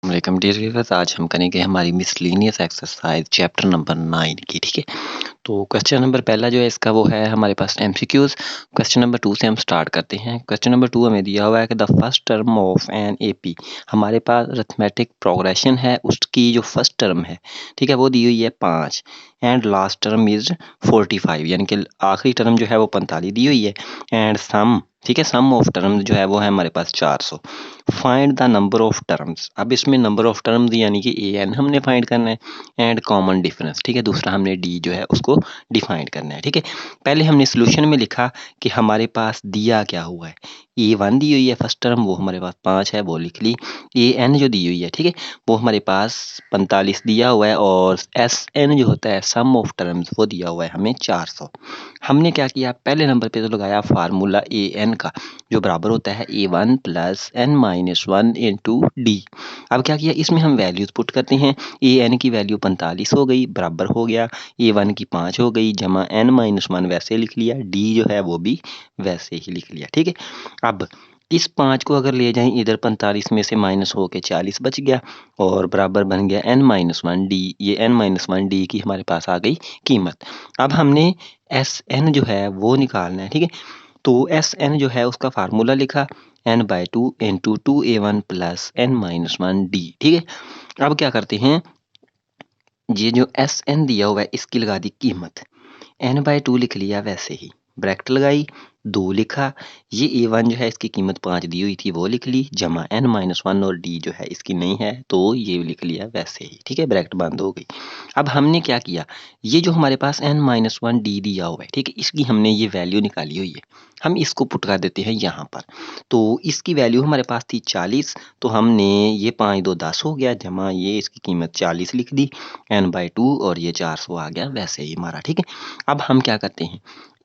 Welcome dear viewers. आज हम करेंगे हमारी मिसलेनियस एक्सरसाइज चैप्टर नंबर 9 की। ठीक है, तो क्वेश्चन नंबर पहला जो है इसका वो है हमारे पास एमसीक्यूज। क्वेश्चन नंबर 2 से हम स्टार्ट करते हैं। क्वेश्चन नंबर 2 हमें दिया हुआ है कि the first term of an AP, हमारे पास अरिथमेटिक प्रोग्रेशन है, उसकी जो फर्स्ट टर्म है, ठीक है, वो दी हुई है 5 एंड लास्ट टर्म इज 45, यानी कि आखिरी टर्म जो है वो 45 दी हुई है। एंड सम, ठीक है, सम ऑफ टर्म्स जो है वो है हमारे पास 400। Find the number of terms, अब इसमें नंबर ऑफ टर्म्स यानी कि ए एन हमने फाइंड करना है एंड कॉमन डिफरेंस, ठीक है, दूसरा हमने डी जो है उसको डिफाइन करना है। ठीक है, पहले हमने सोल्यूशन में लिखा कि हमारे पास दिया क्या हुआ है, ए1 दी हुई है फर्स्ट टर्म, वो हमारे पास 5 है, वो लिख ली। ए एन जो दी हुई है, ठीक है, वो हमारे पास 45 दिया हुआ है, और एस एन जो होता है सम ऑफ टर्म्स, वो दिया हुआ है हमें 400। हमने क्या किया, पहले नंबर पे तो लगाया फार्मूला ए एन का, जो बराबर होता है A1 plus n minus 1 into d. अब क्या किया, इसमें हम वैल्यूज पुट करते हैं। ए एन की वैल्यू 45 हो गई, बराबर हो गया A1 की 5 हो गई, जमा एन माइनस 1 वैसे लिख लिया, डी जो है वो भी वैसे ही लिख लिया। ठीक है, अब इस 5 को अगर ले जाएं इधर, 45 में से माइनस होके 40 बच गया, और बराबर बन गया एन माइनस 1 डी। ये एन माइनस 1 डी की हमारे पास आ गई कीमत। अब हमने एस एन जो है वो निकालना है। ठीक है, तो एस एन जो है उसका फार्मूला लिखा, n by 2 into 2A1 plus n minus 1 d. ठीक है, अब क्या करते हैं, ये जो एस एन दिया हुआ है इसकी लगा दी कीमत, एन बाई 2 लिख लिया वैसे ही, ब्रैकेट लगाई, 2 लिखा, ये A1 जो है इसकी कीमत 5 दी हुई थी वो लिख ली, जमा एन माइनस 1, और डी जो है इसकी नहीं है तो ये लिख लिया वैसे ही। ठीक है, ब्रैकेट बंद हो गई। अब हमने क्या किया, ये जो हमारे पास एन माइनस 1 डी दिया हुआ है, ठीक है, इसकी हमने ये वैल्यू निकाली हुई है, हम इसको पुट कर देते हैं यहाँ पर। तो इसकी वैल्यू हमारे पास थी 40, तो हमने ये 5 2 10 हो गया, जमा ये इसकी कीमत 40 लिख दी, एन बाई 2, और ये 400 आ गया वैसे ही हमारा। ठीक है, अब हम क्या करते हैं,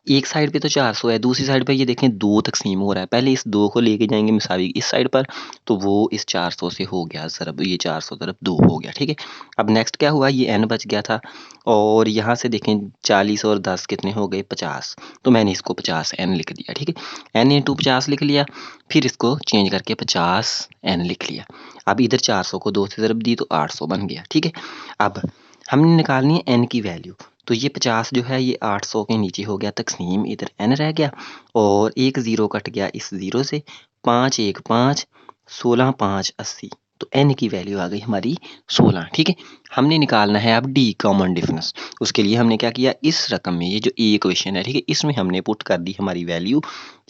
एक साइड पे तो 400 है, दूसरी साइड पे ये देखें 2 तकसीम हो रहा है, पहले इस 2 को लेके जाएंगे मिसावी इस साइड पर, तो वो इस 400 से हो गया ज़रब, ये 400 ज़रब 2 हो गया। ठीक है, अब नेक्स्ट क्या हुआ, ये n बच गया था, और यहाँ से देखें 40 और 10 कितने हो गए, 50, तो मैंने इसको 50 n लिख दिया। ठीक है, n इंटू 50 लिख लिया, फिर इसको चेंज करके 50 n लिख लिया। अब इधर 400 को 2 से ज़रब दी तो 800 बन गया। ठीक है, अब हमने निकालनी है n की वैल्यू, तो ये 50 जो है ये 800 के नीचे हो गया तकसीम, इधर n रह गया, और एक ज़ीरो कट गया इस ज़ीरो से, 5 1 5, 16 5 80, तो n की वैल्यू आ गई हमारी 16। ठीक है, हमने निकालना है अब d कॉमन डिफरेंस। उसके लिए हमने क्या किया, इस रकम में ये जो ए इक्वेशन है, ठीक है, इसमें हमने पुट कर दी हमारी वैल्यू,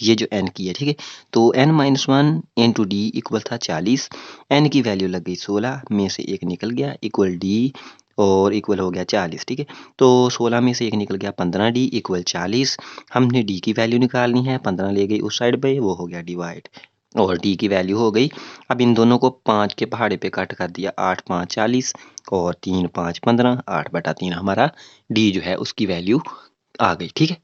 ये जो n की है। ठीक है, तो n minus 1 into D equal था 40, n की वैल्यू लग गई 16, में से एक निकल गया, इक्वल डी, और इक्वल हो गया 40। ठीक है, तो 16 में से एक निकल गया 15, डी इक्वल 40। हमने डी की वैल्यू निकालनी है, 15 ले गई उस साइड पे, वो हो गया डिवाइड, और डी की वैल्यू हो गई। अब इन दोनों को 5 के पहाड़े पे कट कर दिया, 8 5 40, और 3 5 15, 8/3 हमारा डी जो है उसकी वैल्यू आ गई। ठीक है,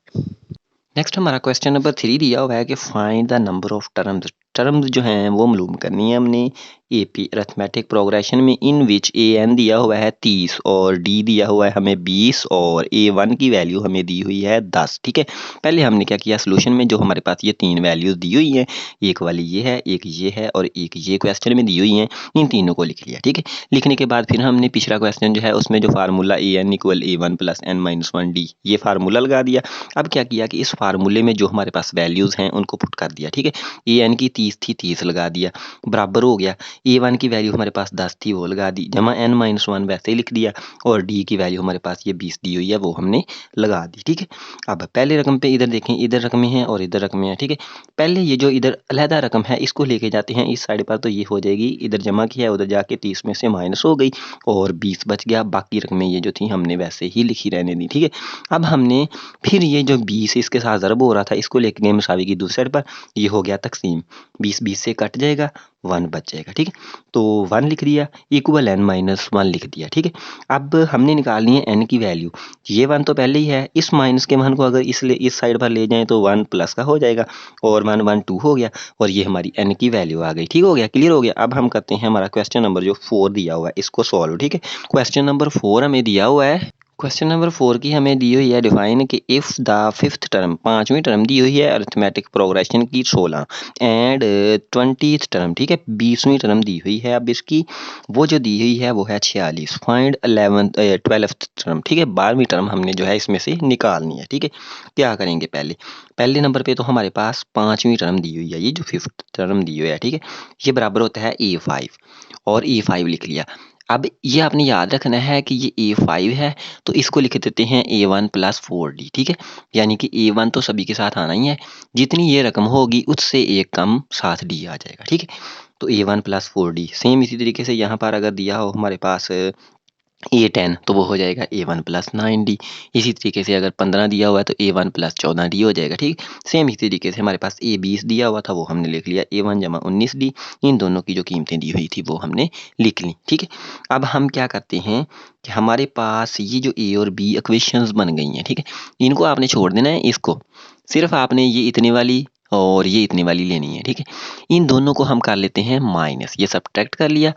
नेक्स्ट हमारा क्वेश्चन नंबर 3 दिया हुआ है कि find the number of terms. Terms जो हैं वो मालूम करनी है हमने एपी अरिथमेटिक प्रोग्रेशन में, इन विच ए एन दिया हुआ है 30 और डी दिया हुआ है हमें 20, और A1 की वैल्यू हमें दी हुई है 10। ठीक है, पहले हमने क्या किया, सोल्यूशन में जो हमारे पास ये 3 वैल्यूज दी हुई हैं, एक वाली ये है, एक ये है, और एक ये क्वेश्चन में दी हुई हैं, इन तीनों को लिख लिया। ठीक है, लिखने के बाद फिर हमने पिछला क्वेश्चन जो है उसमें जो formula AN equal A1 plus n minus 1 d, ये फार्मूला लगा दिया। अब क्या किया कि इस फार्मूले में जो हमारे पास वैल्यूज हैं उनको पुट कर दिया। ठीक है, AN की 30 थी, 30 लगा दिया, बराबर हो गया, A1 की वैल्यू हमारे पास 10 थी, वो लगा दी, जमा n माइनस 1 वैसे ही लिख दिया, और D की वैल्यू हमारे पास ये 20 दी हुई है, वो हमने लगा दी। ठीक है, अब पहले रकम पे इधर देखें, इधर रकमें हैं और इधर रकमें हैं। ठीक है, पहले ये जो इधर अलहदा रकम है इसको लेके जाते हैं इस साइड पर, तो ये हो जाएगी, इधर जमा किया उधर जाके 30 में से माइनस हो गई, और 20 बच गया, बाकी रकमें ये जो थी हमने वैसे ही लिखी रहने दी। ठीक है, अब हमने फिर ये जो 20 इसके साथ ज़रब हो रहा था इसको लेके गए मसावी की दूसरी साइड पर, ये हो गया तकसीम, 20 20 से कट जाएगा, 1 बच जाएगा। ठीक है, तो 1 लिख दिया, इक्वल n माइनस 1 लिख दिया। ठीक है, अब हमने निकालनी है n की वैल्यू, ये 1 तो पहले ही है, इस माइनस के 1 को अगर इस साइड पर ले जाएं तो 1 प्लस का हो जाएगा, और 1 1 2 हो गया, और ये हमारी n की वैल्यू आ गई। ठीक हो गया, क्लियर हो गया। अब हम करते हैं हमारा क्वेश्चन नंबर जो 4 दिया हुआ है इसको सॉल्व। ठीक है, क्वेश्चन नंबर 4 हमें दिया हुआ है, क्वेश्चन नंबर 4 की हमें दी हुई है डिफाइन कि इफ़ द फिफ्थ टर्म, पांचवी टर्म दी हुई है अरिथमेटिक प्रोग्रेशन की 16 एंड 20th टर्म, ठीक है 20वीं टर्म दी हुई है। अब इसकी वो जो दी हुई है वो है 46। फाइंड 12th टर्म, ठीक है 12वीं टर्म हमने जो है इसमें से निकालनी है। ठीक है, क्या करेंगे? पहले नंबर पे तो हमारे पास पांचवी टर्म दी हुई है, ये जो फिफ्थ टर्म दी हुई है, ठीक है ये बराबर होता है A5 और A5 लिख लिया। अब ये आपने याद रखना है कि ये A5 है तो इसको लिख देते हैं A1 प्लस 4D, ठीक है यानी कि A1 तो सभी के साथ आना ही है, जितनी ये रकम होगी उससे एक कम साथ D आ जाएगा। ठीक है, तो A1 प्लस 4D सेम इसी तरीके से यहाँ पर अगर दिया हो हमारे पास A10 तो वो हो जाएगा A1 प्लस 9D। इसी तरीके से अगर 15 दिया हुआ है तो A1 प्लस 14D हो जाएगा। ठीक, सेम इसी तरीके से हमारे पास A20 दिया हुआ था वो हमने लिख लिया A1 जमा 19D। इन दोनों की जो कीमतें दी हुई थी वो हमने लिख ली। ठीक है, अब हम क्या करते हैं कि हमारे पास ये जो A और B इक्वेशंस बन गई हैं, ठीक है इनको आपने छोड़ देना है, इसको सिर्फ आपने ये इतने वाली और ये इतनी वाली लेनी है। ठीक है, इन दोनों को हम कर लेते हैं माइनस, ये सब्ट्रैक्ट कर लिया।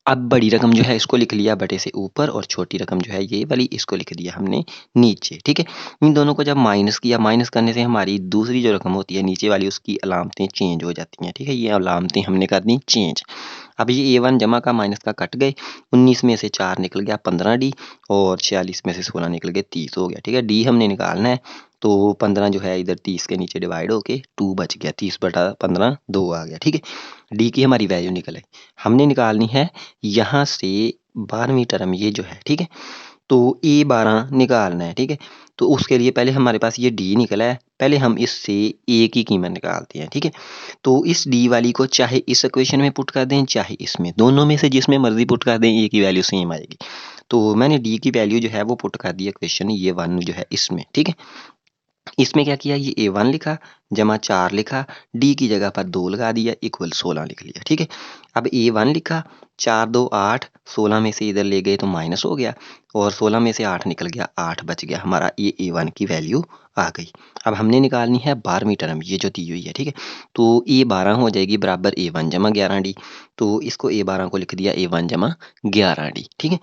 अब बड़ी रकम जो है इसको लिख लिया बटे से ऊपर और छोटी रकम जो है ये वाली इसको लिख दिया हमने नीचे। ठीक है, इन दोनों को जब माइनस किया, माइनस करने से हमारी दूसरी जो रकम होती है नीचे वाली उसकी अलामतें चेंज हो जाती हैं। ठीक है, ये अलामतें हमने कर दी चेंज। अब ये A1 जमा का माइनस का कट गए, 19 में से 4 निकल गया 15D और 46 में से 16 निकल गए 30 हो गया। ठीक है, D हमने निकालना है तो 15 जो है इधर 30 के नीचे डिवाइड होके 2 बच गया, 30 बटा 15 2 आ गया। ठीक है, डी की हमारी वैल्यू निकल आई। हमने निकालनी है यहाँ से 12वीं टर्म ये जो है, ठीक है तो A12 निकालना है। ठीक है, तो उसके लिए पहले हमारे पास ये डी निकला है, पहले हम इससे ए की कीमत निकालते हैं। ठीक है, तो इस डी वाली को चाहे इस इक्वेशन में पुट कर दें चाहे इसमें, दोनों में से जिसमें मर्जी पुट कर दें ए की वैल्यू सेम आएगी। तो मैंने डी की वैल्यू जो है वो पुट कर दी इक्वेशन ये 1 जो है इसमें। ठीक है, इसमें क्या किया, ये A1 लिखा जमा 4 लिखा, D की जगह पर 2 लगा दिया इक्वल 16 लिख लिया। ठीक है, अब A1 लिखा 4 2 8, 16 में से इधर ले गए तो माइनस हो गया और 16 में से 8 निकल गया, 8 बच गया हमारा, ये A1 की वैल्यू आ गई। अब हमने निकालनी है 12वीं टर्म ये जो दी हुई है। ठीक है, तो A12 हो जाएगी बराबर A1 जमा 11D, तो इसको A12 को लिख दिया A1 जमा 11D। ठीक है,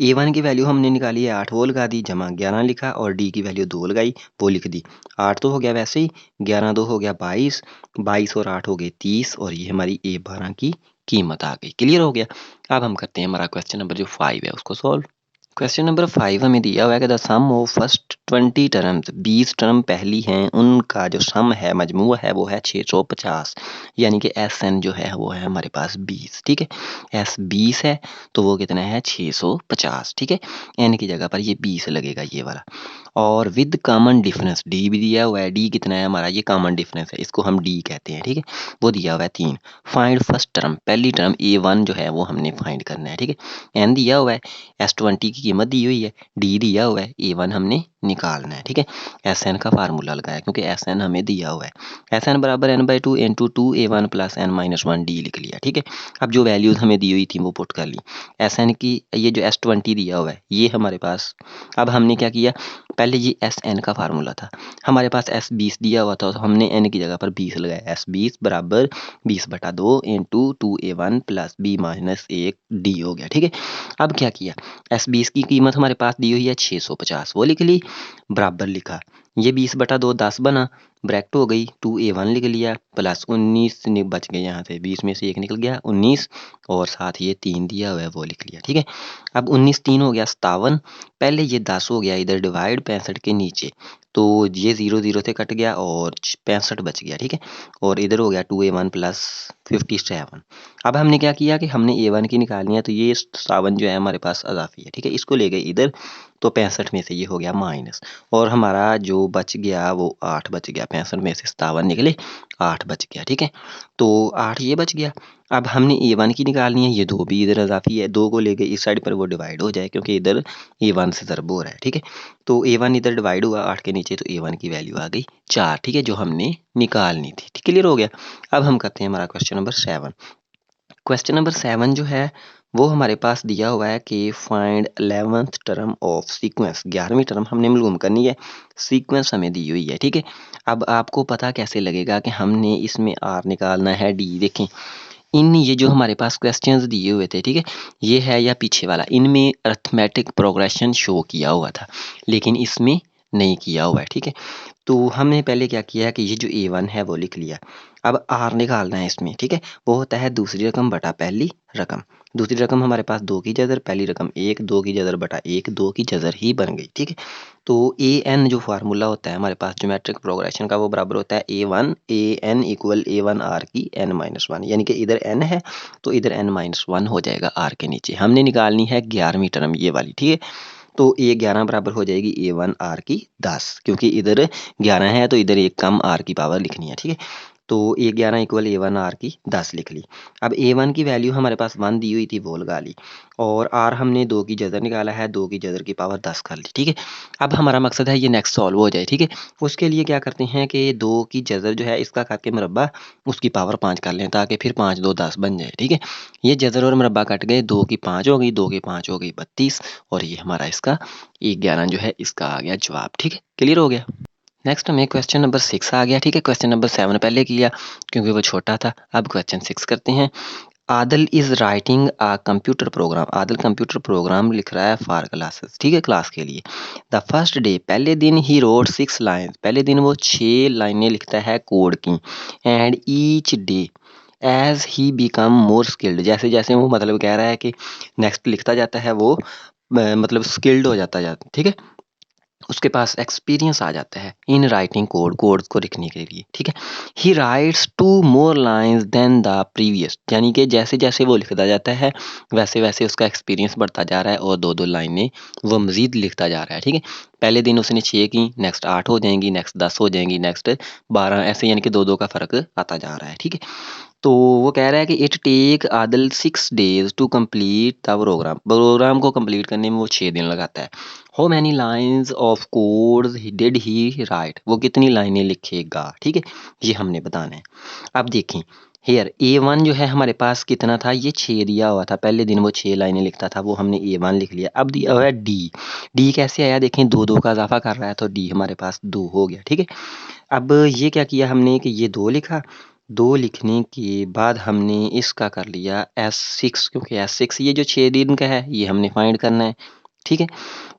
A1 की वैल्यू हमने निकाली है 8 वो लगा दी जमा 11 लिखा और D की वैल्यू 2 लगाई वो लिख दी। 8 तो हो गया वैसे ही, 11 2 हो गया 22, 22 और 8 हो गए 30 और ये हमारी A12 की कीमत आ गई। क्लियर हो गया? अब हम करते हैं हमारा क्वेश्चन नंबर जो 5 है उसको सॉल्व। क्वेश्चन नंबर 5 हमें दिया हुआ है कि the sum of first 20 terms, 20 term पहली हैं उनका जो सम है मजमू है वो है 650, यानी कि SN जो है वो है हमारे पास 20। ठीक है, S 20 है तो वो कितना है 650। ठीक है, N की जगह पर ये 20 लगेगा ये वाला, और विद कॉमन डिफरेंस D भी दिया हुआ है। D कितना है हमारा, ये कॉमन डिफरेंस है, इसको हम D कहते हैं। ठीक है, वो दिया हुआ है 3। फाइंड फर्स्ट टर्म, पहली टर्म A1 जो है वो हमने फाइंड करना है। ठीक है, N दिया हुआ है, S20 की कीमत दी हुई है, D दिया हुआ है, A1 हमने निकालना है। ठीक है, SN का फार्मूला लगाया क्योंकि SN हमें दिया हुआ है। SN बराबर N/2 into 2A1 plus N-1D लिख लिया। ठीक है, अब जो वैल्यूज हमें दी हुई थी वो पुट कर ली। SN की ये जो S20 दिया हुआ है ये हमारे पास, अब हमने क्या किया, पहले ये SN का फार्मूला था, हमारे पास S20 दिया हुआ था तो हमने N की जगह पर 20 लगाया। S20 बराबर 20/2 into 2A1 plus B minus 1D हो गया। ठीक है, अब क्या किया, S20 की कीमत हमारे पास दी हुई है 650 वो लिख ली, बराबर लिखा, ये 20/2 10 बना, ब्रैकेट हो गई 2A1 लिख लिया प्लस 19 बच गए, यहाँ से 20 में से 1 निकल गया 19 और साथ ये 3 दिया हुआ है वो लिख लिया। ठीक है, अब 19 3 हो गया 57, पहले ये 10 हो गया इधर डिवाइड 65 के नीचे, तो ये 0 0 से कट गया और 65 बच गया। ठीक है, और इधर हो गया 2A1 प्लस 57। अब हमने क्या किया कि हमने A1 की निकालनी है तो ये 57 जो है हमारे पास अज़ाफ़ी है। ठीक है, इसको ले गए इधर तो 65 में से ये हो गया माइनस और हमारा जो बच गया वो 8 बच गया, 65 में से 57 निकले 8 बच गया। ठीक है, तो 8 ये बच गया। अब हमने A1 की निकालनी है, ये 2 भी इधर अज़ाफ़ी है, 2 को ले गए इस साइड पर वो डिवाइड हो जाए क्योंकि इधर A1 से ज़रब हो रहा है। ठीक है, तो A1 इधर डिवाइड हुआ 8 के नीचे तो A1 की वैल्यू आ गई 4। ठीक है, जो हमने निकालनी थी। ठीक, क्लियर हो गया? अब हम करते हैं हमारा क्वेश्चन नंबर 7। क्वेश्चन नंबर 7 जो है वो हमारे पास दिया हुआ है कि find 11th term of sequence, 11वीं टर्म हमने मालूम करनी है, सीक्वेंस हमें दी हुई है। ठीक है, अब आपको पता कैसे लगेगा कि हमने इसमें R निकालना है D, देखें इन ये जो हमारे पास क्वेश्चंस दिए हुए थे, ठीक है, ये है या पीछे वाला, इनमें अरिथमेटिक प्रोग्रेशन शो किया हुआ था, लेकिन इसमें नहीं किया हुआ है, ठीक है। तो हमने पहले क्या किया कि ये जो A1 है वो लिख लिया। अब R निकालना है इसमें, ठीक है। वो होता है दूसरी रकम बटा पहली रकम। दूसरी रकम हमारे पास 2 की जज़र, पहली रकम 1, 2 की जज़र बटा 1, 2 की जज़र ही बन गई, ठीक है। तो AN जो फ़ॉर्मूला होता है हमारे पास ज्योमेट्रिक प्रोग्रेशन का, वो बराबर होता है A1 AN equal A1 R की n-1, यानी कि इधर n है तो इधर n-1 हो जाएगा R के नीचे। हमने निकालनी है 11वीं टर्म ये वाली, ठीक है। तो ये 11 बराबर हो जाएगी A1 R की 10, क्योंकि इधर 11 है तो इधर एक कम R की पावर लिखनी है, ठीक है। तो A11 इक्वल A1 R की 10 लिख ली। अब A1 की वैल्यू हमारे पास 1 दी हुई थी, वो लगा ली, और R हमने 2 की जज़र निकाला है, 2 की जज़र की पावर 10 कर ली, ठीक है। अब हमारा मकसद है ये नेक्स्ट सॉल्व हो जाए, ठीक है। उसके लिए क्या करते हैं कि 2 की जज़र जो है इसका करके मुरब्बा, उसकी पावर 5 कर लें, ताकि फिर 5 2 10 बन जाए, ठीक है। ये जज़र और मुरब्बा कट गए, 2 की 5 हो गई, 2 की 5 हो गई 32, और ये हमारा इसका 11 जो है इसका आ गया जवाब, ठीक है। क्लियर हो गया। नेक्स्ट हमें क्वेश्चन नंबर 6 आ गया, ठीक है। क्वेश्चन नंबर 7 पहले किया क्योंकि वो छोटा था। अब क्वेश्चन 6 करते हैं। Adal is writing a computer program. Adal computer program लिख रहा है फॉर क्लासेस, ठीक है, क्लास के लिए। द फर्स्ट डे, पहले दिन ही रोड 6 लाइन्स, पहले दिन वो 6 लाइनें लिखता है कोड की। And each day as he become more skilled, जैसे जैसे वो मतलब कह रहा है कि नेक्स्ट लिखता जाता है वो मतलब स्किल्ड हो जाता, ठीक है, उसके पास एक्सपीरियंस आ जाता है इन राइटिंग कोड्स को लिखने के लिए, ठीक है। He writes 2 more lines than the previous, यानी कि जैसे जैसे वो लिखता जाता है वैसे वैसे उसका एक्सपीरियंस बढ़ता जा रहा है, और 2 2 लाइनें वो मज़ीद लिखता जा रहा है, ठीक है। पहले दिन उसने 6 की, नेक्स्ट 8 हो जाएंगी, नेक्स्ट 10 हो जाएंगी, नेक्स्ट 12, ऐसे यानी कि 2 2 का फ़र्क आता जा रहा है, ठीक है। तो वो कह रहा है कि it take Adal 6 days to complete the program, program को कंप्लीट करने में वो 6 दिन लगाता है। How many lines of code did he write, वो कितनी लाइनें लिखेगा, ठीक है, ये हमने बताना है। अब देखें हेयर A1 जो है हमारे पास कितना था, ये 6 दिया हुआ था, पहले दिन वो 6 लाइनें लिखता था, वो हमने A1 लिख लिया। अब दिया हुआ है डी कैसे आया, देखें 2 2 का इजाफा कर रहा है तो डी हमारे पास 2 हो गया, ठीक है। अब ये क्या किया हमने कि ये 2 लिखा, 2 लिखने के बाद हमने इसका कर लिया S6, क्योंकि S6 ये जो 6 दिन का है ये हमने फाइंड करना है, ठीक है।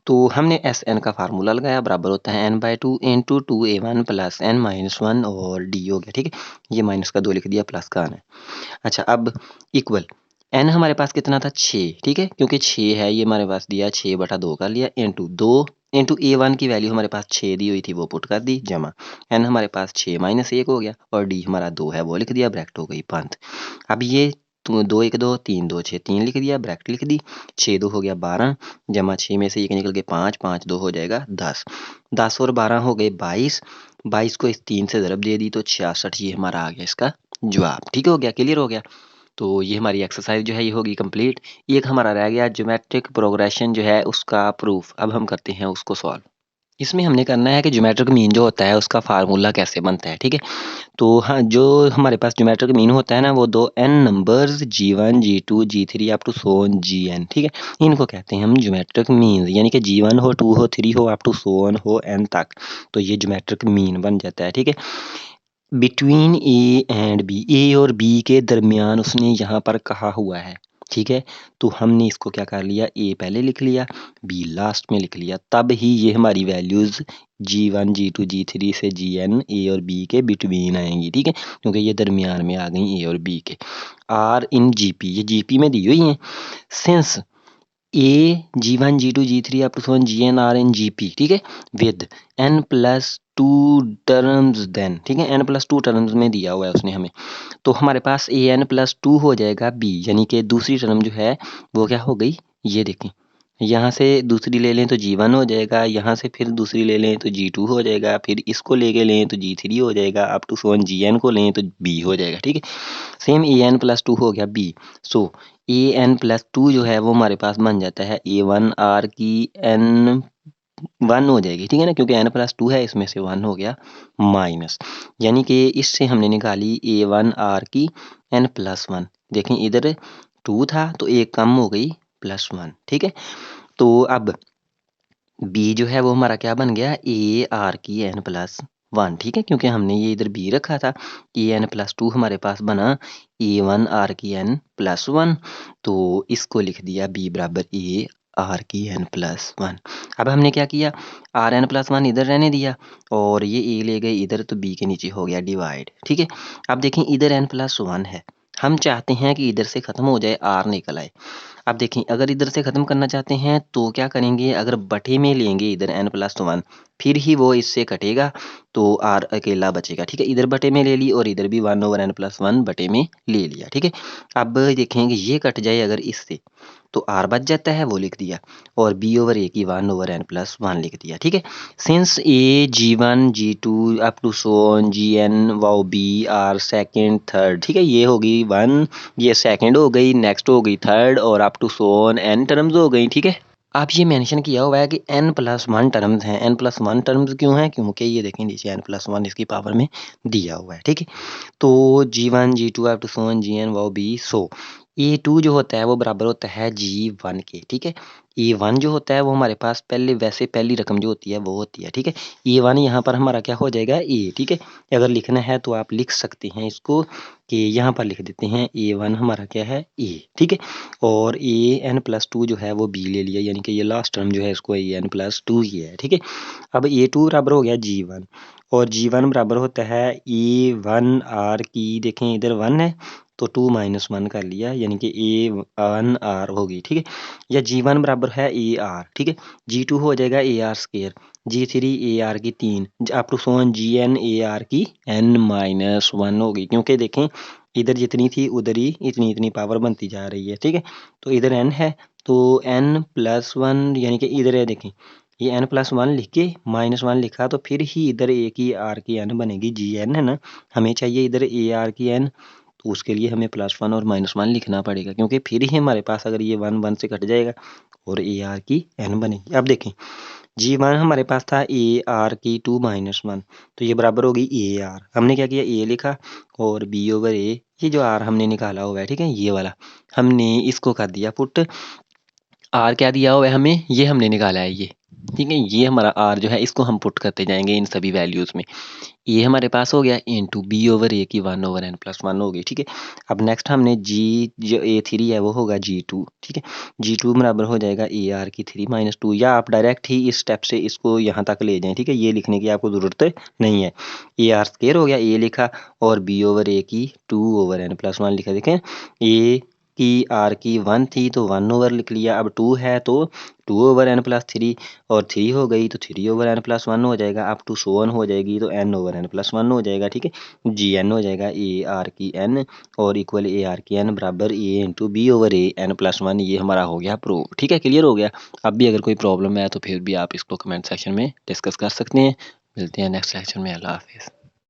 तो हमने Sn का फार्मूला लगाया, बराबर होता है n/2 into 2A1 plus n-1, और डी हो गया, ठीक है। ये माइनस का 2 लिख दिया, प्लस का आना है। अच्छा, अब इक्वल n हमारे पास कितना था 6, ठीक है, क्योंकि 6 है ये हमारे पास दिया, 6 बटा 2 कर लिया, इंटू 2 इंटू A1 की वैल्यू हमारे पास 6 दी हुई थी, वो पुट कर दी, जमा n हमारे पास 6 माइनस 1 हो गया, और d हमारा 2 है वो लिख दिया, ब्रैकेट हो गई बंद। अब ये 2 1 2 3 2 6 3 लिख दिया, ब्रैकेट लिख दी, 6 2 हो गया 12, जमा 6 में से 1 निकल के 5 5 2 हो जाएगा 10, 10 और 12 हो गए 22, 22 को इस 3 से ज़रब दे दी तो 66, ये हमारा आ गया इसका जवाब, ठीक हो गया, क्लियर हो गया। तो ये हमारी एक्सरसाइज जो है ये होगी कंप्लीट। एक हमारा रह गया ज्योमेट्रिक प्रोग्रेशन जो है उसका प्रूफ, अब हम करते हैं उसको सॉल्व। इसमें हमने करना है कि ज्योमेट्रिक मीन जो होता है उसका फार्मूला कैसे बनता है, ठीक है। तो हाँ, जो हमारे पास ज्योमेट्रिक मीन होता है ना, वो 2 n numbers G1 G2 G3 up to so on Gn, ठीक है, इनको कहते हैं हम ज्योमेट्रिक मीन, यानी कि G1 हो, 2 हो, 3 हो, अप टू सो ऑन हो n तक, तो ये ज्योमेट्रिक मीन बन जाता है, ठीक है। बिटवीन ए एंड बी, ए और बी के दरमियान उसने यहाँ पर कहा हुआ है, ठीक है। तो हमने इसको क्या कर लिया, ए पहले लिख लिया, बी लास्ट में लिख लिया, तब ही ये हमारी वैल्यूज G1 G2 G3 से Gn ए और बी के बिटवीन आएंगी, ठीक है, क्योंकि ये दरमियान में आ गई ए और बी के। आर इन जीपी, ये जीपी में दी हुई हैं। Since a G1 G2 G3 up to Gn are in GP, ठीक है, with n plus 2 terms then, ठीक है, n प्लस 2 टर्म्स में दिया हुआ है उसने हमें, तो हमारे पास an प्लस 2 हो जाएगा b, यानी कि दूसरी टर्म जो है वो क्या हो गई, ये देखें, यहाँ से दूसरी ले लें तो G1 हो जाएगा, यहाँ से फिर दूसरी ले लें तो G2 हो जाएगा, फिर इसको लेके लें तो G3 हो जाएगा, अप टू Gn को लें तो b हो जाएगा, ठीक है। सेम an प्लस 2 हो गया b, सो an प्लस 2 जो है वो हमारे पास बन जाता है a1 r की n 1 हो जाएगी, ठीक है ना, क्योंकि n प्लस 2 है, इसमें से 1 हो गया माइनस, यानी कि इससे हमने निकाली a1 r की n प्लस 1, देखें इधर 2 था तो एक कम हो गई प्लस 1, ठीक है। तो अब b जो है वो हमारा क्या बन गया, a r की n प्लस 1, ठीक है, क्योंकि हमने ये इधर बी रखा था। an+2 हमारे पास बना a1 r की n प्लस 1, तो इसको लिख दिया b बराबर a r की n प्लस 1। अब हमने क्या किया, rn प्लस 1 इधर रहने दिया और ये a ले गए इधर, तो b के नीचे हो गया डिवाइड, ठीक है। अब देखें इधर n प्लस 1 है, हम चाहते हैं कि इधर से ख़त्म हो जाए, r निकल आए। अब देखें अगर इधर से ख़त्म करना चाहते हैं तो क्या करेंगे, अगर बटे में लेंगे इधर n+1 फिर ही वो इससे कटेगा तो r अकेला बचेगा, ठीक है। इधर बटे में ले ली और इधर भी 1/n+1 बटे में ले लिया, ठीक है। अब देखेंगे ये कट जाए अगर इससे तो r बच जाता है, वो लिख दिया, और b/a की 1/n+1 लिख दिया, ठीक है। Since a g1 g2 up to so on gn वाओ b r सेकंड थर्ड, ठीक है, ये होगी 1, ये सेकंड हो गई, नेक्स्ट हो गई थर्ड, और up to so on n terms हो गई, ठीक है। आप ये मेंशन किया हुआ है कि n+1 टर्म्स हैं, n+1 टर्म्स क्यों हैं, क्योंकि ये देखें नीचे n+1 इसकी पावर में दिया हुआ है, ठीक है। तो g1 g2 up to so on gn वाओ b, सो a2 जो होता है वो बराबर होता है g1 के, ठीक है। a1 जो होता है वो हमारे पास पहले वैसे पहली रकम जो होती है वो होती है, ठीक है। a1 यहाँ पर हमारा क्या हो जाएगा a, ठीक है। अगर लिखना है तो आप लिख सकते हैं इसको कि यहाँ पर लिख देते हैं a1 हमारा क्या है a, ठीक है। और an+2 जो है वो b ले लिया, यानी कि ये लास्ट टर्म जो है इसको an+2 ही है, ठीक है। अब a2 बराबर हो गया g1 और g1 बराबर होता है a1 r की, देखें इधर 1 है तो 2 - 1 कर लिया, यानी कि a1 r होगी, ठीक है। या g1 बराबर है a r, ठीक है। g2 हो जाएगा a r square, g3 a r की 3, up to so on gn a r की n-1 होगी, क्योंकि देखें इधर जितनी थी उधर ही इतनी इतनी पावर बनती जा रही है, ठीक है। तो इधर n है तो n+1, यानी कि इधर है देखें ये n+1 लिख के -1 लिखा तो फिर ही इधर a की r की n बनेगी, gn है ना, हमें चाहिए इधर a r की n, तो उसके लिए हमें +1 और -1 लिखना पड़ेगा, क्योंकि फिर ही हमारे पास अगर ये 1 1 से कट जाएगा और ए आर की n बनेगी। अब देखें g1 हमारे पास था ए आर की 2 - 1, तो ये बराबर होगी ए आर, हमने क्या किया a लिखा और b/a, ये जो r हमने निकाला हुआ है, ठीक है, ये वाला हमने इसको कर दिया पुट, r क्या दिया हुआ है हमें, ये हमने निकाला है ये, ठीक है। ये हमारा r जो है इसको हम पुट करते जाएंगे इन सभी वैल्यूज़ में, ये हमारे पास हो गया इनटू b/a की 1/n+1 हो गई, ठीक है। अब नेक्स्ट हमने g जो a3 है वो होगा g2, ठीक है। g2 बराबर हो जाएगा ए आर की 3 - 2, या आप डायरेक्ट ही इस स्टेप से इसको यहाँ तक ले जाएं, ठीक है, ये लिखने की आपको ज़रूरत नहीं है। ए आर स्क्वायर हो गया, a लिखा और b/a की 2/n+1 लिखा, देखें a की r की 1 थी तो 1 ओवर लिख लिया, अब 2 है तो 2/n+3 और 3 हो गई तो 3/n+1 हो जाएगा, अप टू सो ऑन हो जाएगी तो n/n+1 हो जाएगा, ठीक है। gn हो जाएगा ए आर की n और इक्वल ए आर की n बराबर a इंटू b/a n+1, ये हमारा हो गया प्रूव, ठीक है, क्लियर हो गया। अब भी अगर कोई प्रॉब्लम है तो फिर भी आप इसको कमेंट सेक्शन में डिस्कस कर सकते हैं। मिलते हैं नेक्स्ट सेक्शन में, अल्लाह हाफिज़।